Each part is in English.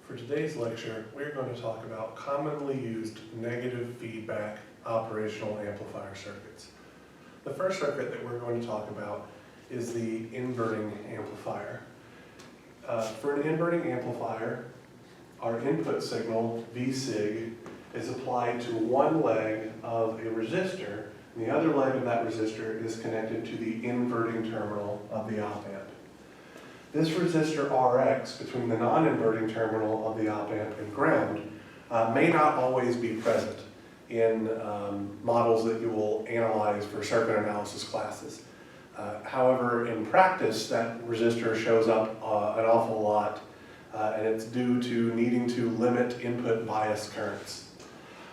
For today's lecture, we're going to talk about commonly used negative feedback operational amplifier circuits. The first circuit that we're going to talk about is the inverting amplifier. For an inverting amplifier, our input signal, V sig, is applied to one leg of a resistor, and the other leg of that resistor is connected to the inverting terminal of the op amp. This resistor Rx between the non-inverting terminal of the op amp and ground may not always be present in models that you will analyze for circuit analysis classes. However, in practice, that resistor shows up an awful lot, and it's due to needing to limit input bias currents.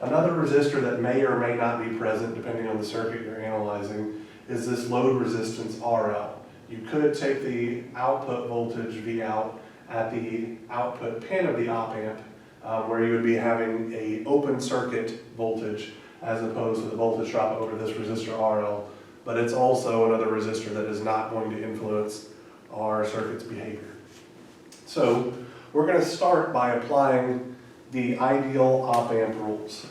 Another resistor that may or may not be present, depending on the circuit you're analyzing, is this load resistance RL. You could take the output voltage V out at the output pin of the op amp, where you would be having an open circuit voltage as opposed to the voltage drop over this resistor RL, but it's also another resistor that is not going to influence our circuit's behavior. So we're going to start by applying the ideal op amp rules.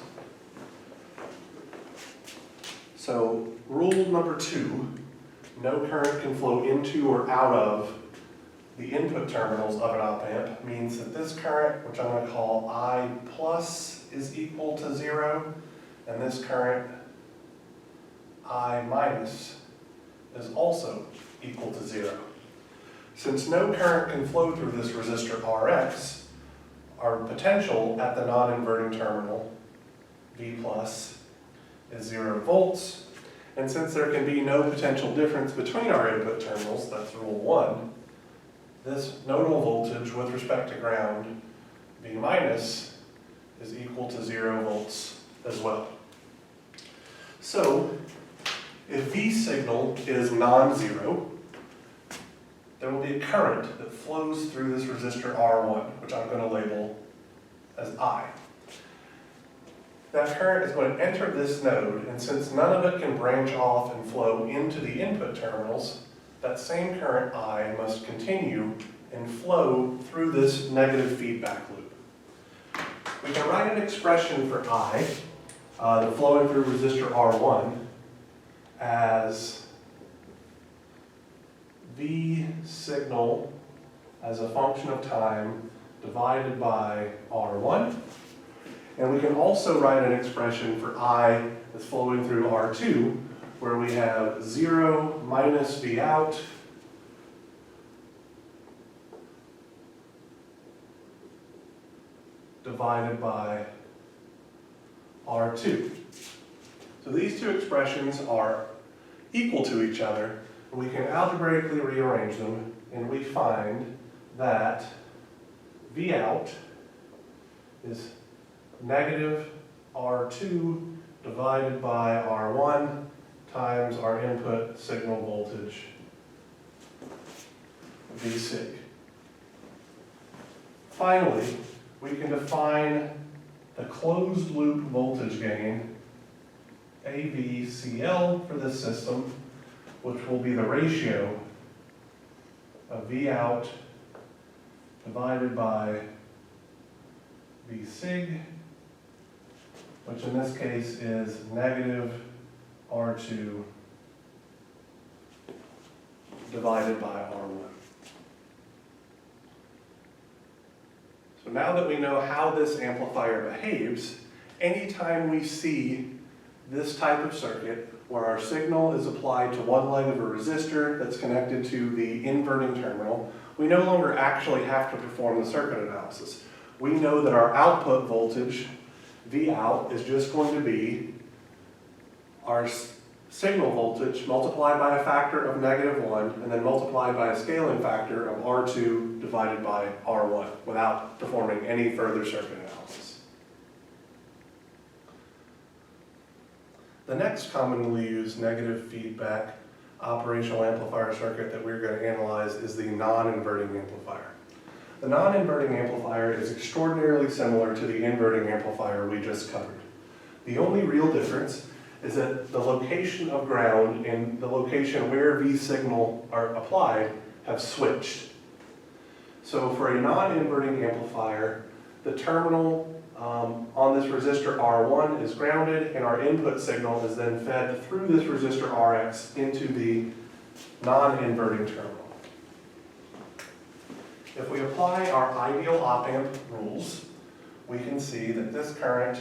So rule number 2, no current can flow into or out of the input terminals of an op amp, means that this current, which I'm going to call I plus, is equal to 0, and this current I minus is also equal to 0. Since no current can flow through this resistor Rx, our potential at the non-inverting terminal, V plus, is 0 volts. And since there can be no potential difference between our input terminals, that's rule 1, this nodal voltage with respect to ground, V minus, is equal to 0 volts as well. So, if V signal is non-zero, there will be a current that flows through this resistor R1, which I'm going to label as I. That current is going to enter this node, and since none of it can branch off and flow into the input terminals, that same current I must continue and flow through this negative feedback loop. We can write an expression for I, the flowing through resistor R1, as V signal as a function of time divided by R1. And we can also write an expression for I that's flowing through R2, where we have 0 minus V out divided by R2. So these two expressions are equal to each other, and we can algebraically rearrange them, and we find that V out is negative R2 divided by R1 times our input signal voltage, V sig. Finally, we can define the closed loop voltage gain, AVCL, for this system, which will be the ratio of V out divided by V sig, which in this case is negative R2 divided by R1. So now that we know how this amplifier behaves, anytime we see this type of circuit where our signal is applied to one leg of a resistor that's connected to the inverting terminal, we no longer actually have to perform the circuit analysis. We know that our output voltage, V out, is just going to be our signal voltage multiplied by a factor of -1 and then multiplied by a scaling factor of R2 divided by R1 without performing any further circuit analysis. The next commonly used negative feedback operational amplifier circuit that we're going to analyze is the non-inverting amplifier. The non-inverting amplifier is extraordinarily similar to the inverting amplifier we just covered. The only real difference is that the location of ground and the location where V signal are applied have switched. So for a non-inverting amplifier, the terminal on this resistor R1 is grounded, and our input signal is then fed through this resistor Rx into the non-inverting terminal. If we apply our ideal op-amp rules, we can see that this current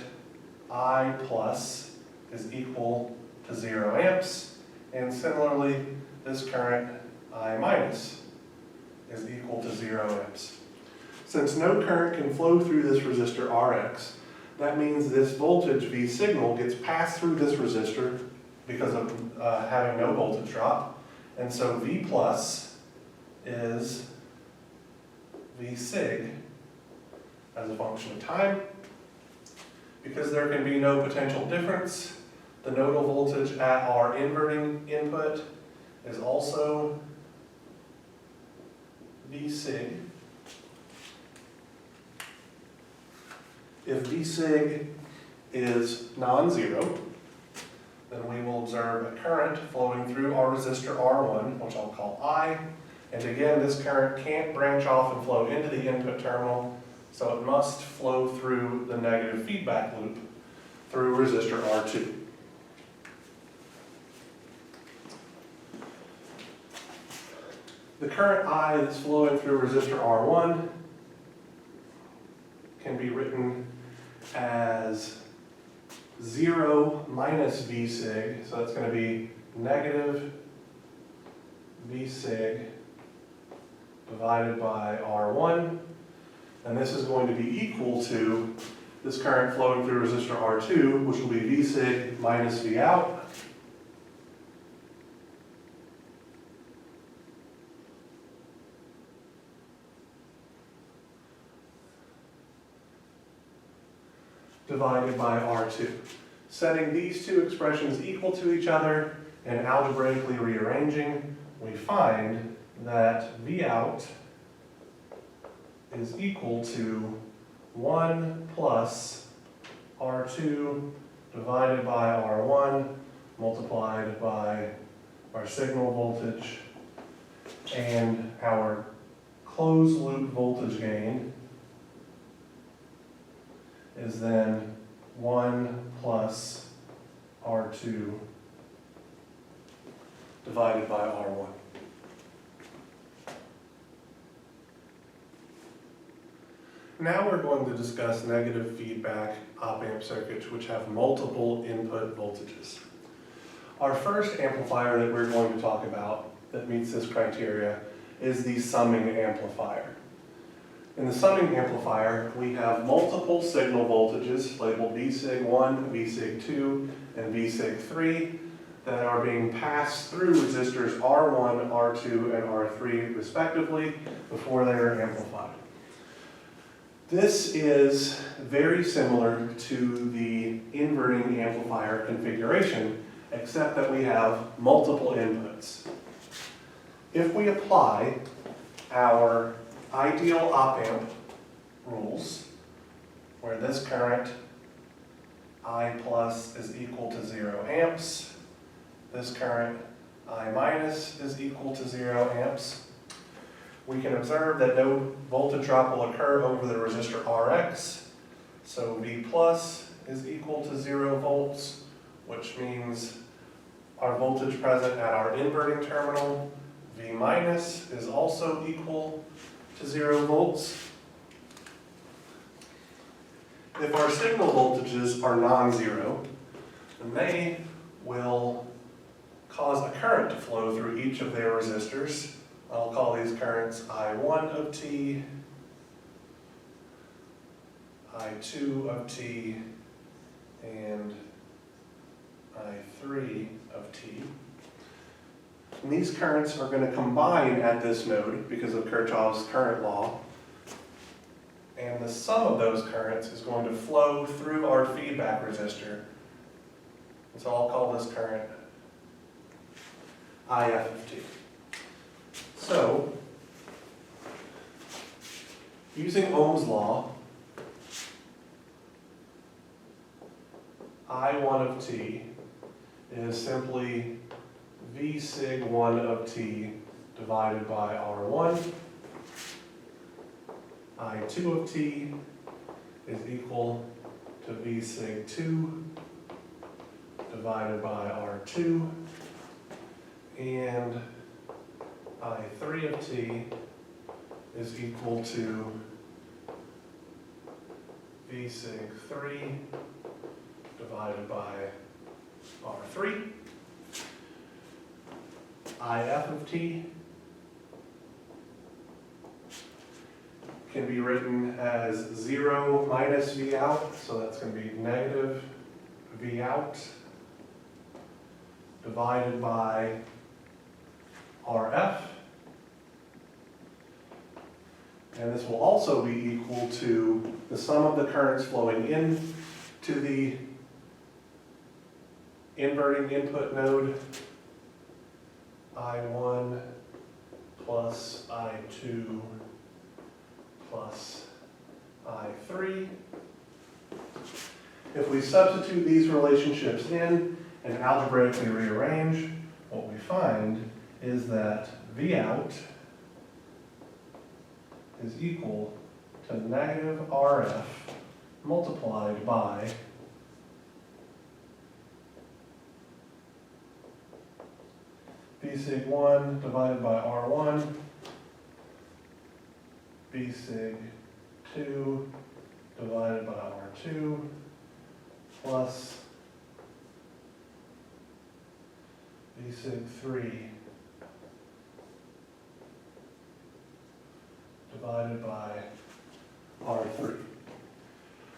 I plus is equal to 0 amps, and similarly, this current I minus is equal to 0 amps. Since no current can flow through this resistor Rx, that means this voltage V signal gets passed through this resistor because of having no voltage drop, and so V plus is V sig as a function of time. Because there can be no potential difference, the nodal voltage at our inverting input is also V sig. If V sig is non-zero, then we will observe a current flowing through our resistor R1, which I'll call I. And again, this current can't branch off and flow into the input terminal, so it must flow through the negative feedback loop through resistor R2. The current I that's flowing through resistor R1 can be written as 0 minus V sig, so that's going to be negative V sig divided by R1, and this is going to be equal to this current flowing through resistor R2, which will be V sig minus V out, divided by R2. Setting these two expressions equal to each other and algebraically rearranging, we find that V out is equal to 1 plus R2 divided by R1 multiplied by our signal voltage, and our closed loop voltage gain is then 1 plus R2 divided by R1. Now we're going to discuss negative feedback op-amp circuits which have multiple input voltages. Our first amplifier that we're going to talk about that meets this criteria is the summing amplifier. In the summing amplifier, we have multiple signal voltages labeled Vsig1, Vsig2, and Vsig3 that are being passed through resistors R1, R2, and R3 respectively before they are amplified. This is very similar to the inverting amplifier configuration, except that we have multiple inputs. If we apply our ideal op-amp rules, where this current I plus is equal to 0 amps, this current I minus is equal to 0 amps, we can observe that no voltage drop will occur over the resistor Rx, so V plus is equal to 0 volts, which means our voltage present at our inverting terminal, V minus, is also equal to 0 volts. If our signal voltages are non-zero, then they will cause a current to flow through each of their resistors. I'll call these currents I1 of T, I2 of T, and I3 of T. And these currents are going to combine at this node because of Kirchhoff's current law. And the sum of those currents is going to flow through our feedback resistor. And so I'll call this current IF of T. So, using Ohm's law, I1 of T is simply V sig 1 of T divided by R1. I2 of t is equal to V sig 2 divided by R2, and I3 of t is equal to V sig 3 divided by R3. IF of t can be written as 0 minus V out, so that's going to be negative V out divided by RF. And this will also be equal to the sum of the currents flowing in to the inverting input node, I1 plus I2 plus I3. If we substitute these relationships in and algebraically rearrange, what we find is that V out is equal to negative RF multiplied by V sig 1 divided by R1, V sig 2 divided by R2, plus V sig 3 divided by R3.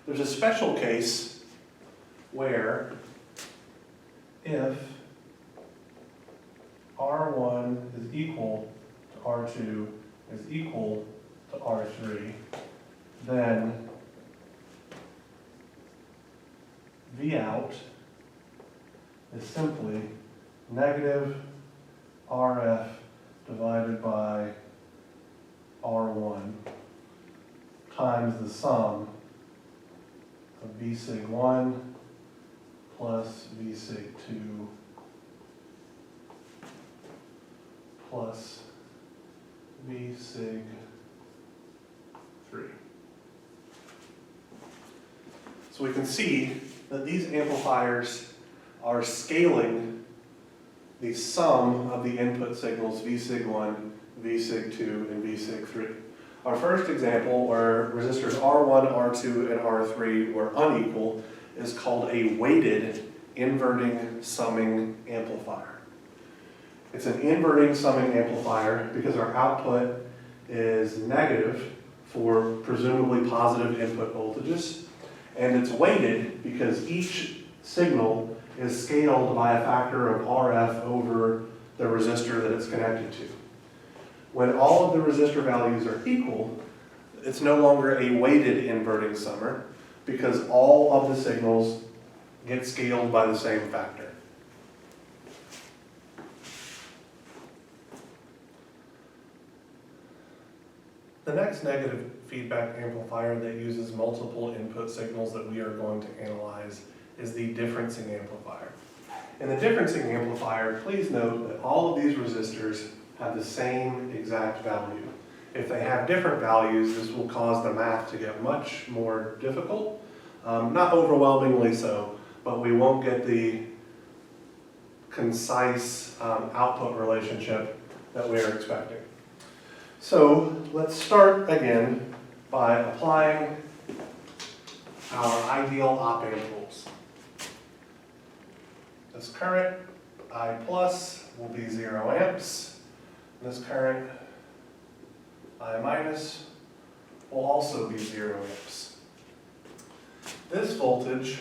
There's a special case where if R1 is equal to R2 is equal to R3, then V out is simply negative RF divided by R1 times the sum of V sig 1 plus V sig 2 plus V sig 3. So we can see that these amplifiers are scaling the sum of the input signals V sig 1, V sig 2, and V sig 3. Our first example, where resistors R1, R2, and R3 were unequal, is called a weighted inverting summing amplifier. It's an inverting summing amplifier because our output is negative for presumably positive input voltages, and it's weighted because each signal is scaled by a factor of RF over the resistor that it's connected to. When all of the resistor values are equal, it's no longer a weighted inverting summer because all of the signals get scaled by the same factor. The next negative feedback amplifier that uses multiple input signals that we are going to analyze is the differencing amplifier. In the differencing amplifier, please note that all of these resistors have the same exact value. If they have different values, this will cause the math to get much more difficult. Not overwhelmingly so, but we won't get the concise output relationship that we are expecting. So let's start again by applying our ideal op-amp rules. This current, I plus, will be 0 amps. This current, I minus, will also be 0 amps. This voltage,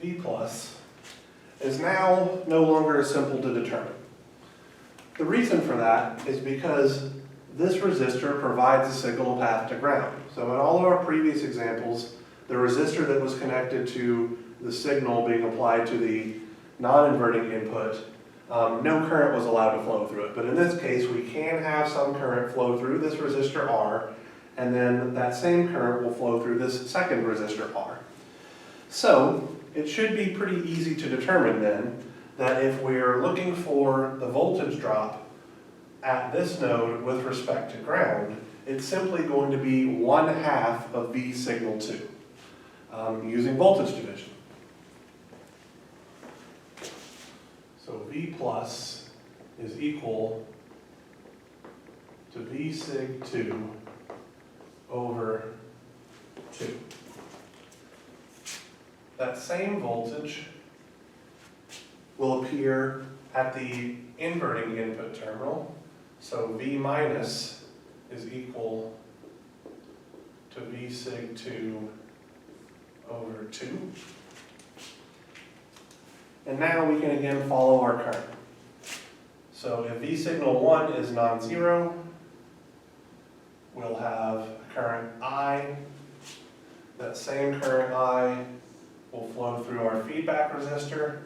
V plus, is now no longer simple to determine. The reason for that is because this resistor provides a signal path to ground. So in all of our previous examples, the resistor that was connected to the signal being applied to the non-inverting input, no current was allowed to flow through it. But in this case, we can have some current flow through this resistor R, and then that same current will flow through this second resistor R. So it should be pretty easy to determine then that if we're looking for the voltage drop at this node with respect to ground, it's simply going to be 1/2 of V signal 2, using voltage division. So V plus is equal to V sig 2 over 2. That same voltage will appear at the inverting input terminal. So V minus is equal to V sig 2 over 2. And now we can again follow our current. So if V signal 1 is non-zero, we'll have a current I. That same current I will flow through our feedback resistor.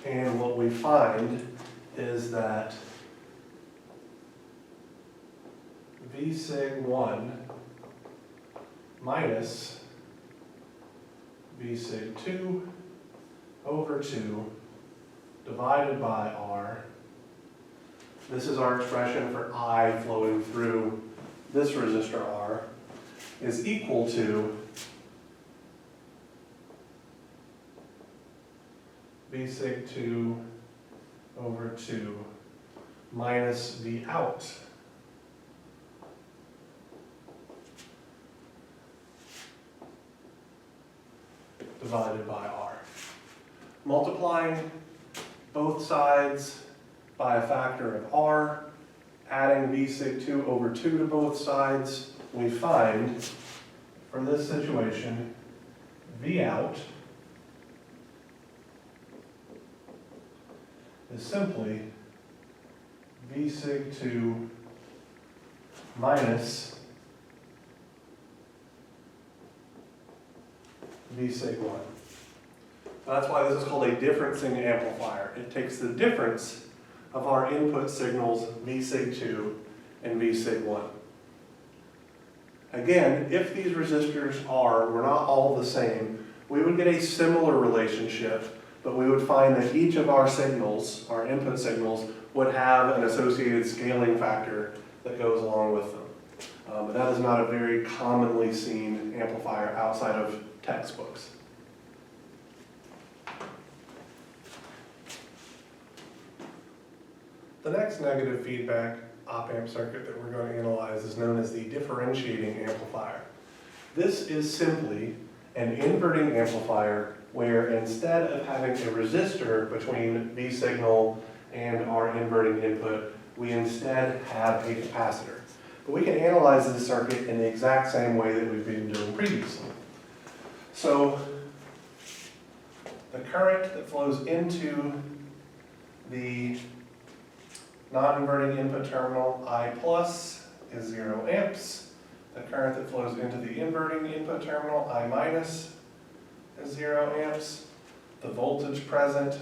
And what we find is that V sig 1 minus V sig 2 over 2 divided by R. This is our expression for I flowing through this resistor R, is equal to V sig 2 over 2 minus V out divided by R. Multiplying both sides by a factor of R, adding V sig 2 over 2 to both sides, we find, for this situation, V out is simply V sig 2 minus V sig 1. That's why this is called a differencing amplifier. It takes the difference of our input signals V sig 2 and V sig 1. Again, if these resistors were not all the same, we would get a similar relationship, but we would find that each of our signals, our input signals, would have an associated scaling factor that goes along with them. But that is not a very commonly seen amplifier outside of textbooks. The next negative feedback op-amp circuit that we're going to analyze is known as the differentiating amplifier. This is simply an inverting amplifier where instead of having a resistor between V signal and our inverting input, we instead have a capacitor. But we can analyze this circuit in the exact same way that we've been doing previously. So the current that flows into the non-inverting input terminal, I plus, is 0 amps. The current that flows into the inverting input terminal, I minus, is 0 amps. The voltage present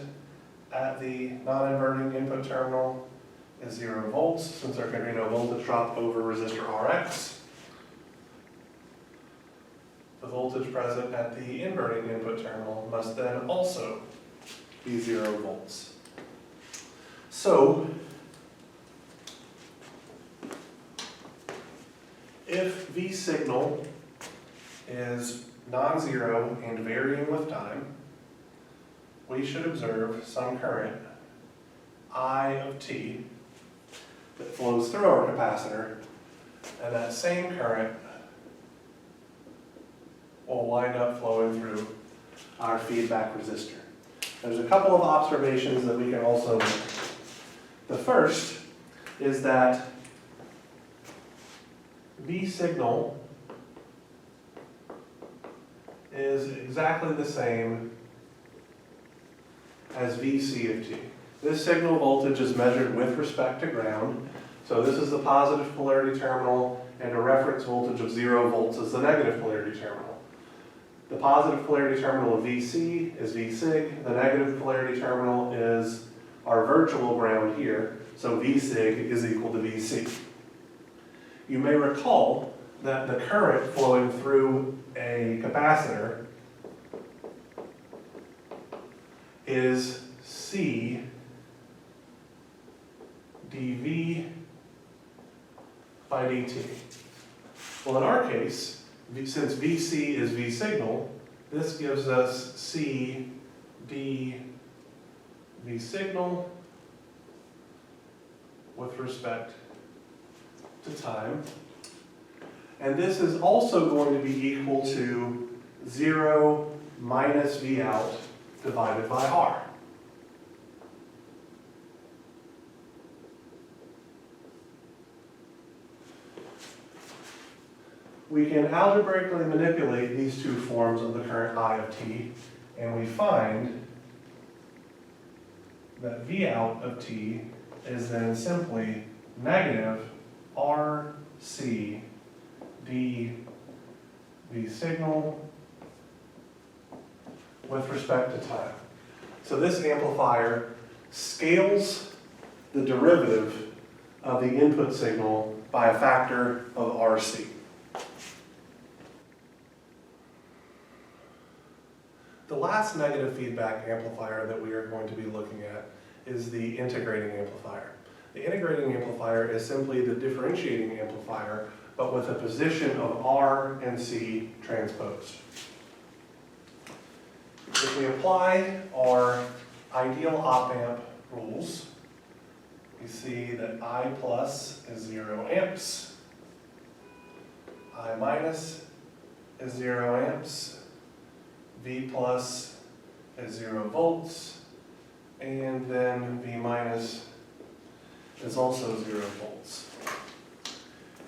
at the non-inverting input terminal is 0 volts, since there can be no voltage drop over resistor Rx. The voltage present at the inverting input terminal must then also be 0 volts. So, if V signal is non-zero and varying with time, we should observe some current, I of t, that flows through our capacitor, and that same current will wind up flowing through our feedback resistor. There's a couple of observations that we can also make. The first is that V signal is exactly the same as Vc of t. This signal voltage is measured with respect to ground. So this is the positive polarity terminal, and a reference voltage of 0 volts is the negative polarity terminal. The positive polarity terminal of Vc is V sig. The negative polarity terminal is our virtual ground here. So V sig is equal to Vc. You may recall that the current flowing through a capacitor is C dV by dt. Well, in our case, since Vc is V signal, this gives us C d V signal with respect to time. And this is also going to be equal to 0 minus V out divided by R. We can algebraically manipulate these two forms of the current I of t, and we find that V out of t is then simply negative RC d V signal with respect to time. So this amplifier scales the derivative of the input signal by a factor of RC. The last negative feedback amplifier that we are going to be looking at is the integrating amplifier. The integrating amplifier is simply the differentiating amplifier, but with a position of R and C transposed. If we apply our ideal op-amp rules, we see that I plus is 0 amps, I minus is 0 amps, V plus is 0 volts, and then V minus is also 0 volts.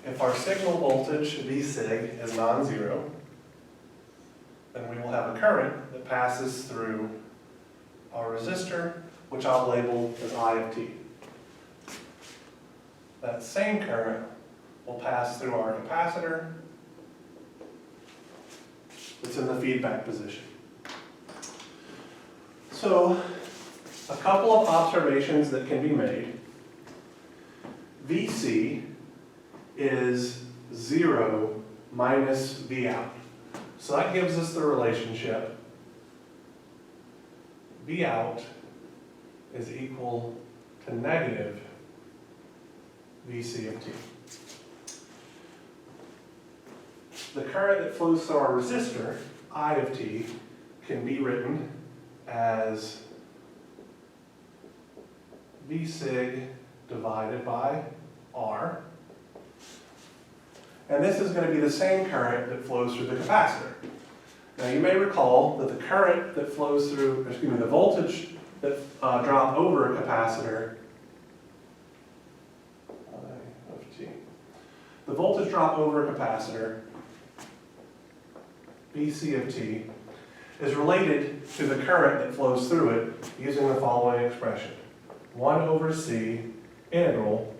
If our signal voltage, V sig, is non-zero, then we will have a current that passes through our resistor, which I'll label as I of t. That same current will pass through our capacitor. It's in the feedback position. So, a couple of observations that can be made. Vc is 0 minus V out. So that gives us the relationship V out is equal to negative Vc of t. The current that flows through our resistor, I of t, can be written as V sig divided by R. And this is going to be the same current that flows through the capacitor. Now you may recall that the current that flows through, the voltage that drop over a capacitor, I of t, the voltage drop over a capacitor, Vc of t, is related to the current that flows through it using the following expression. 1 over c integral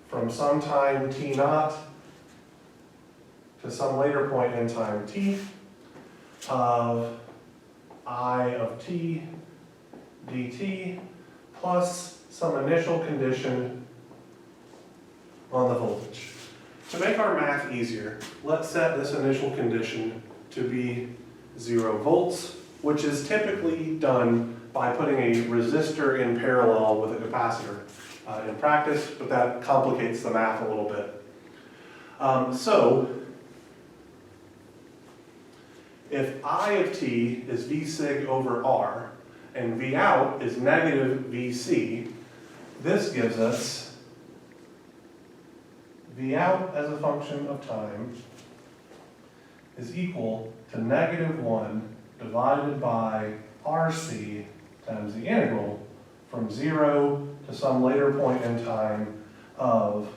from some time t naught to some later point in time t of I of t dt plus some initial condition on the voltage. To make our math easier, let's set this initial condition to be 0 volts, which is typically done by putting a resistor in parallel with a capacitor in practice, but that complicates the math a little bit. So, if I of t is V sig over R, and V out is negative Vc, this gives us V out as a function of time is equal to negative 1 divided by RC times the integral from 0 to some later point in time of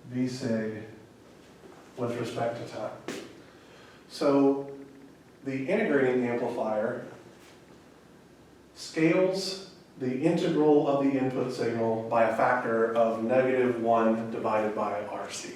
V sig with respect to time. So the integrating amplifier scales the integral of the input signal by a factor of negative 1 divided by RC.